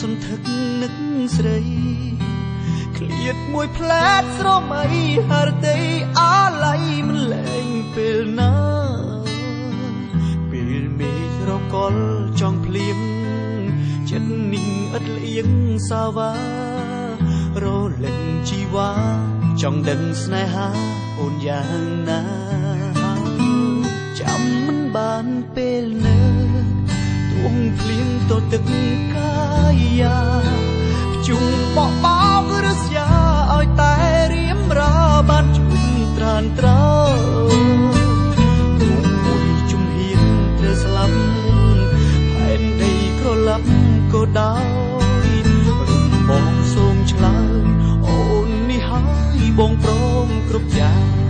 សន្ធឹកនឹកស្រីឃ្លាតមួយផ្លែតស្រមៃហរតីអាឡ័យមិនលែងពេលណាពេលមេឃរកលចង់ភ្លៀងចិត្តនីងឥតលៀងសាវ៉ារលឹងជីវ៉ាចង់ដឹងស្នេហាអូនយ៉ាងណាចាំមិនបានពេលនៅទួងភ្លៀងទទឹកកាយាជុំបោកបោកឬស្យាឲ្យតែរៀមរាបានជុំត្រានត្រោទួងមួយជុំហ៊ានត្រូវស្លាប់ផែនដីក្រឡាប់ក៏ដោយរំបងសូមឆ្លើយអូននេះហើយបងព្រមគ្រប់យ៉ាង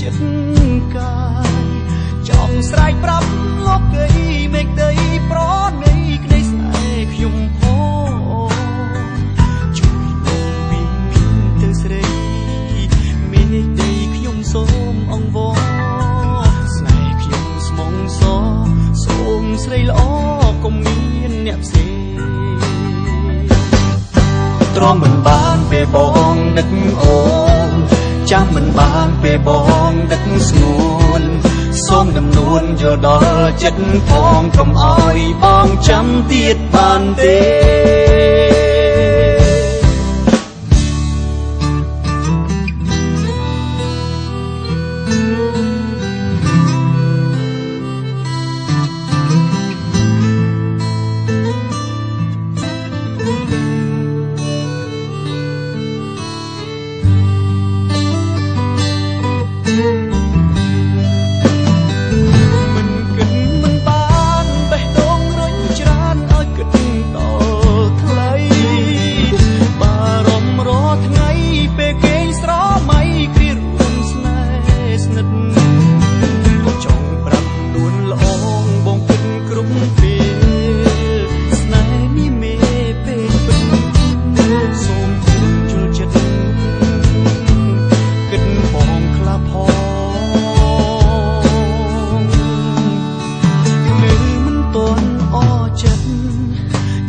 ចិត្តកាយចង់ស្រែកប្រាប់លោកគេមេឃដីប្រនៃក្តីស្នេហ៍ខ្ញុំផងជួយលោកពីមីងទៅស្រីមេឃដីខ្ញុំសូមអង្វរស្នេហ៍ខ្ញុំស្មងសសូមស្រីល្អកុំមានអ្នកផ្សេងទ្រាំមិនបានពេលបងនឹកអូនចាំមិនបានពេលបងដឹកស្ងួនសូមដំនួនយល់ដល់ចិត្តផងកុំអោយបងចាំទៀតបានទេ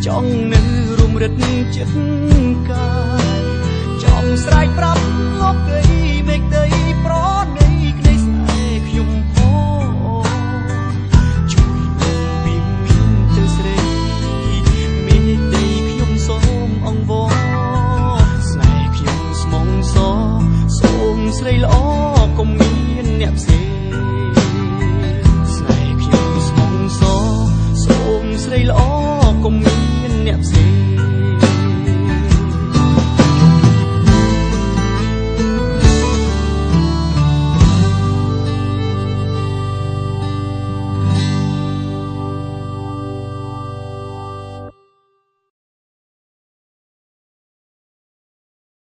ចង់នៅរំរិតចិត្តកាយចង់ស្រែកប្រាប់លោកគេមេឃដីប្រនៃក្តីស្នេហ៍ខ្ញុំផងជួយលោកពីមីងទៅស្រីមេឃដីខ្ញុំសូមអង្វរស្នេហ៍ខ្ញុំស្មងសសូមស្រីល្អកុំមានអ្នកផ្សេងស្នេហ៍ខ្ញុំស្មងសសូមស្រីល្អ